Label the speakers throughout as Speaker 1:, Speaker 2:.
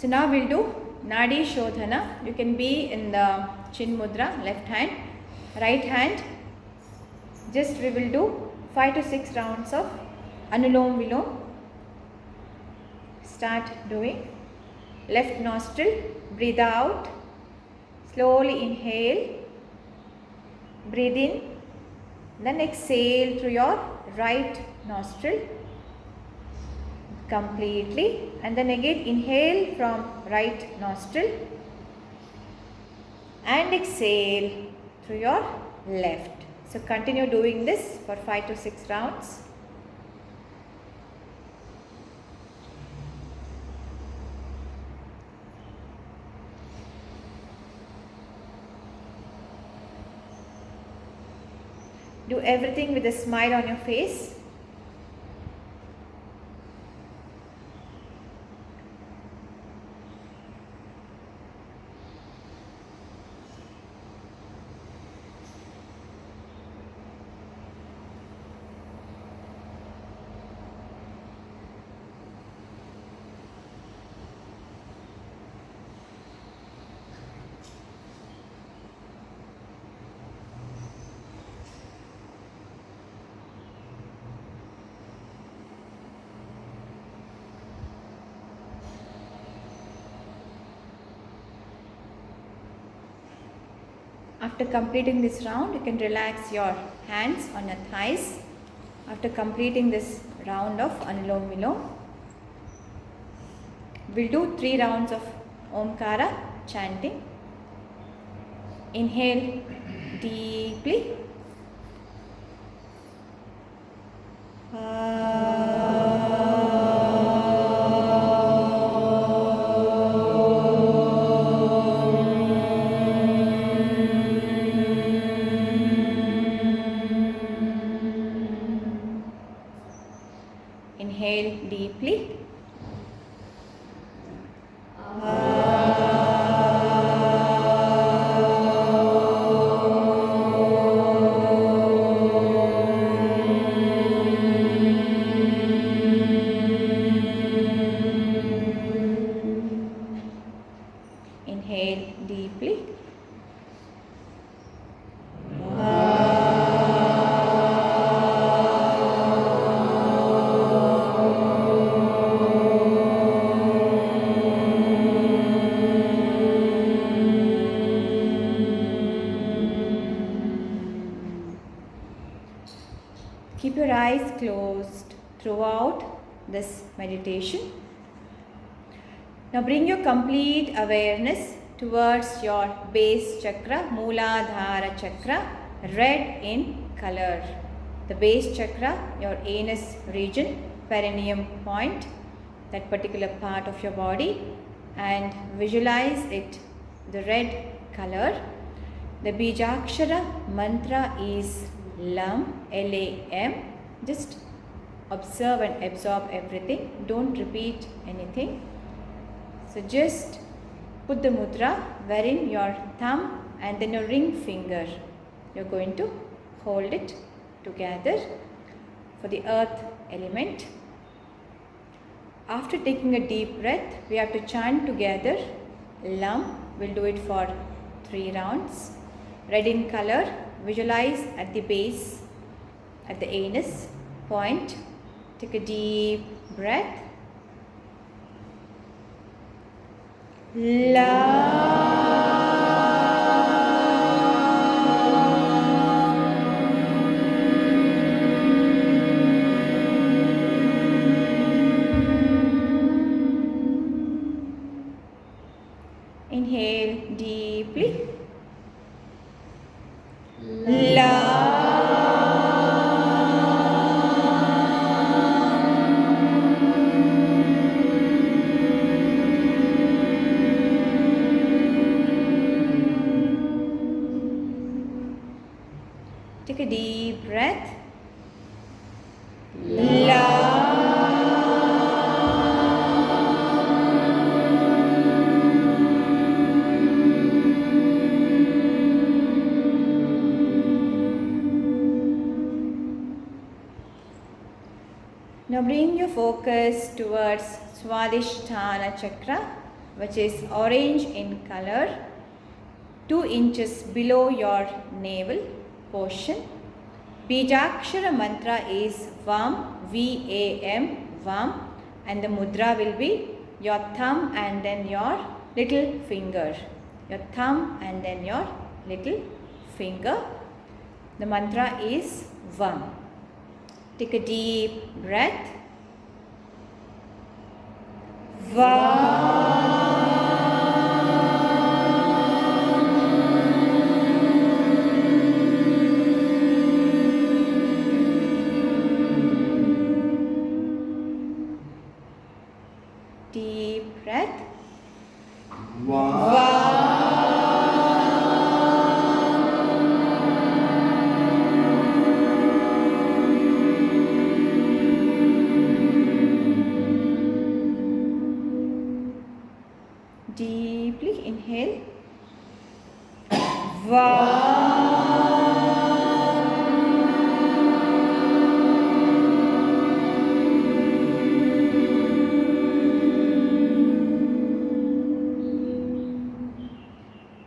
Speaker 1: So now we'll do Nadi Shodhana. You can be in the Chin Mudra, left hand, right hand. Just we will do 5 to 6 rounds of Anulom Vilom. Start doing. Left nostril, breathe out. Slowly inhale. Breathe in. Then exhale through your right nostril completely, and then again inhale from right nostril and exhale through your left. So continue doing this for 5 to 6 rounds. Do everything with a smile on your face. After completing this round, you can relax your hands on your thighs. After completing this round of Anulom Vilom, we'll do 3 rounds of Omkara chanting. Inhale deeply. Inhale deeply. Inhale deeply. Keep your eyes closed throughout this meditation. Now bring your complete awareness towards your base chakra, Mooladhara chakra, red in color. The base chakra, your anus region, perineum point, that particular part of your body, and visualize it, the red color. The Bijakshara mantra is LAM, L-A-M. Just observe and absorb everything. Don't repeat anything. So just put the mudra wherein your thumb and then your ring finger, you're going to hold it together for the earth element. After taking a deep breath, we have to chant together LAM. We'll do it for 3 rounds. Red in color, visualize at the base, at the anus point. Take a deep breath. Inhale deeply. Take a deep breath. Now bring your focus towards Swadhisthana chakra, which is orange in color, 2 inches below your navel portion. Bijakshara mantra is VAM, V-A-M, VAM, and the mudra will be your thumb and then your little finger. Your thumb and then your little finger. The mantra is VAM. Take a deep breath. VAM. Deep breath. Deeply inhale.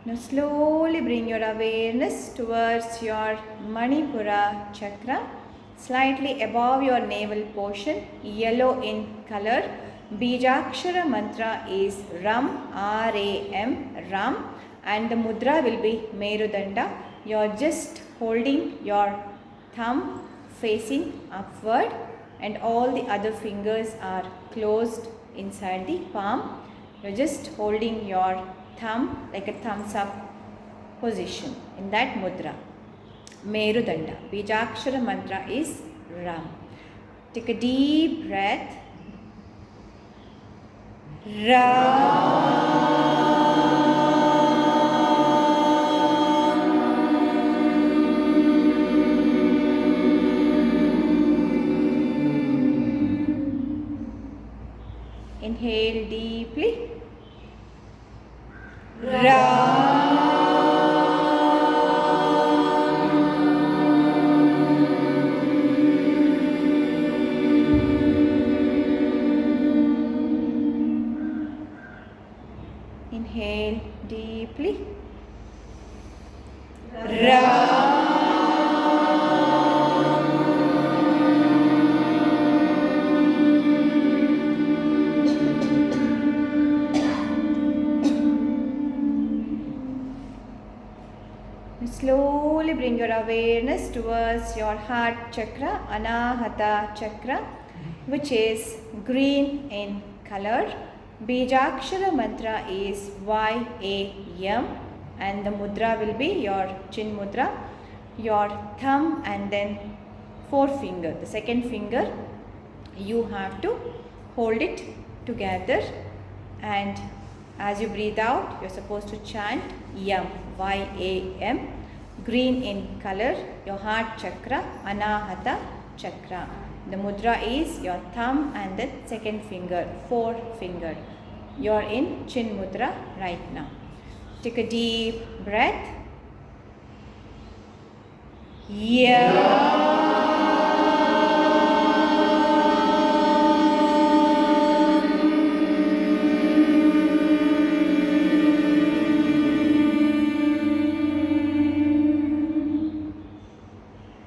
Speaker 1: Now slowly bring your awareness towards your Manipura chakra, slightly above your navel portion, yellow in color. Bijakshara mantra is Ram, R-A-M, Ram, and the mudra will be Merudanda. You are just holding your thumb facing upward and all the other fingers are closed inside the palm. You are just holding your thumb like a thumbs up position in that mudra. Merudanda. Bijakshara mantra is Ram. Take a deep breath. Ram. Inhale deeply. Inhale deeply. Slowly bring your awareness towards your heart chakra, Anahata chakra, which is green in color. Bijakshara mantra is Y-A-M, and the mudra will be your chin mudra, your thumb and then forefinger. The second finger, you have to hold it together, and as you breathe out, you are supposed to chant Yam, Y-A-M, green in color, your heart chakra, Anahata chakra. The mudra is your thumb and the second finger, forefinger. You are in chin mudra right now. Take a deep breath. Yeah.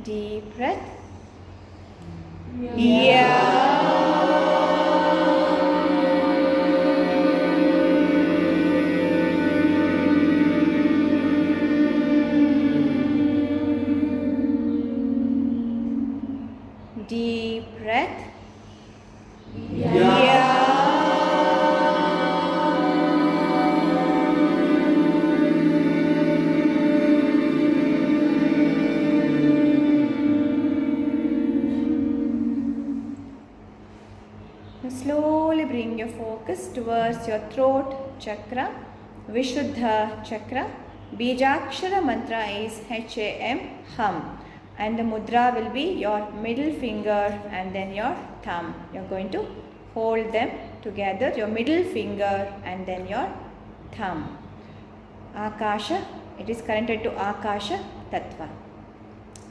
Speaker 1: Deep breath. Yeah. Deep breath. Yeah. Now slowly bring your focus towards your throat chakra, Vishuddha chakra. Bijakshara mantra is H-A-M, hum, and the mudra will be your middle finger and then your thumb. You are going to hold them together, your middle finger and then your thumb. Akasha, it is connected to Akasha Tattva.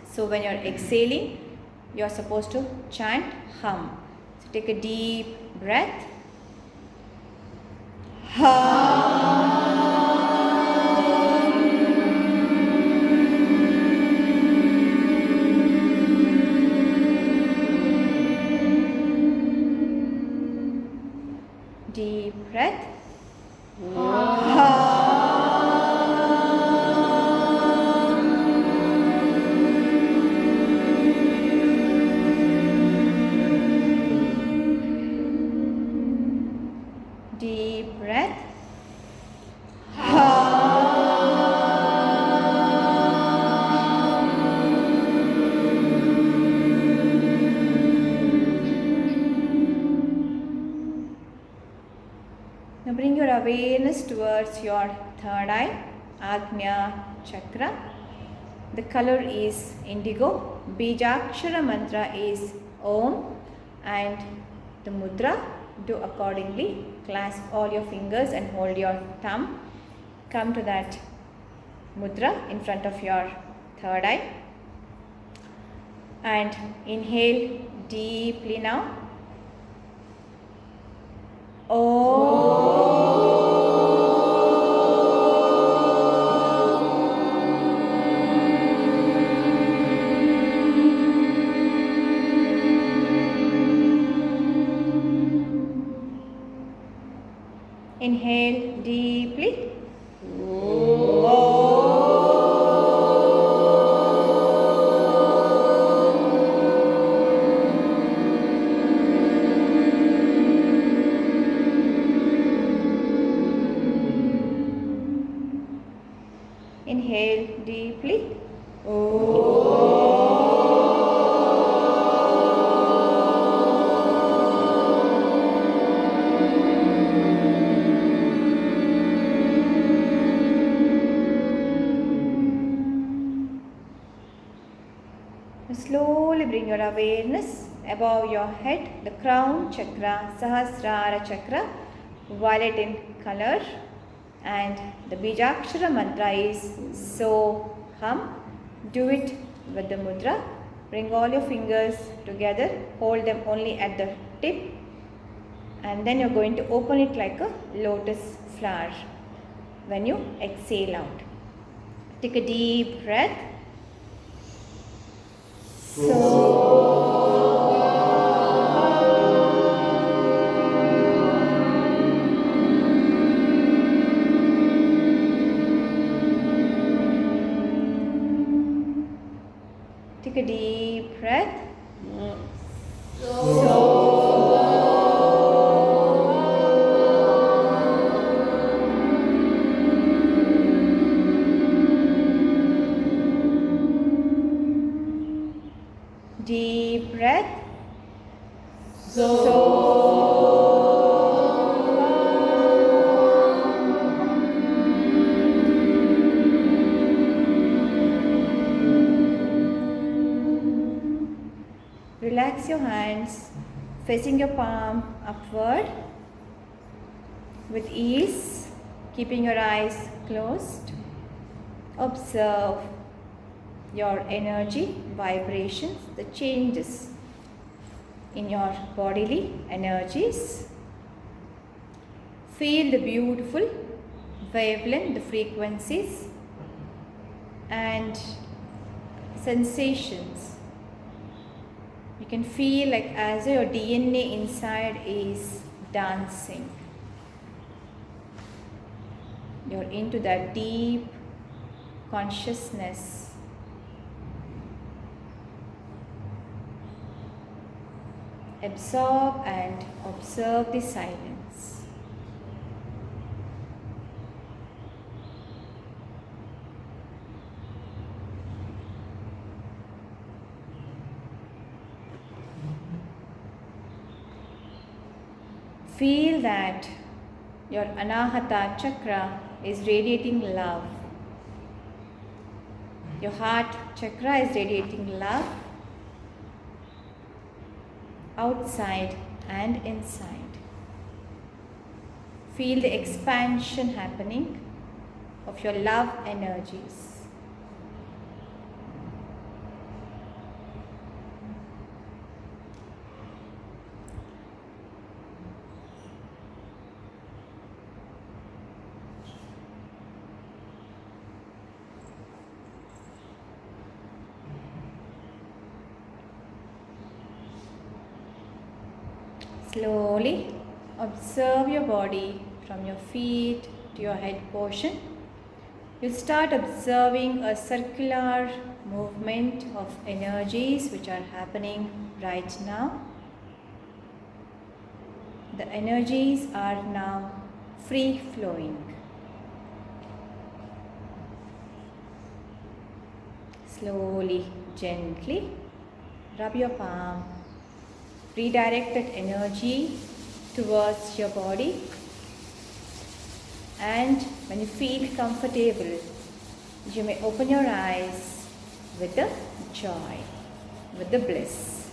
Speaker 1: So when you are exhaling, you are supposed to chant hum. So take a deep breath. Deep breath. Deep breath. Now bring your awareness towards your third eye, Agnya Chakra. The color is indigo. Bijakshara mantra is Om, and the mudra, do accordingly. Clasp all your fingers and hold your thumb. Come to that mudra in front of your third eye. And inhale deeply now. Inhale deeply. Inhale deeply. Slowly bring your awareness above your head, the crown chakra, Sahasrara chakra, violet in color, and the Bijakshara mantra is So Hum. Do it with the mudra. Bring all your fingers together, hold them only at the tip, and then you're going to open it like a lotus flower when you exhale out. Take a deep breath. Take a deep breath. Deep breath. Relax your hands, facing your palm upward with ease, keeping your eyes closed. Observe your energy, vibrations, the changes in your bodily energies. Feel the beautiful wavelength, the frequencies and sensations. You can feel like as your DNA inside is dancing. You're into that deep consciousness. Absorb and observe the silence. Feel that your Anahata chakra is radiating love. Your heart chakra is radiating love outside and inside. Feel the expansion happening of your love energies. Slowly observe your body from your feet to your head portion. You start observing a circular movement of energies which are happening right now. The energies are now free flowing. Slowly, gently rub your palm. Redirect that energy towards your body. And when you feel comfortable, you may open your eyes with the joy, with the bliss.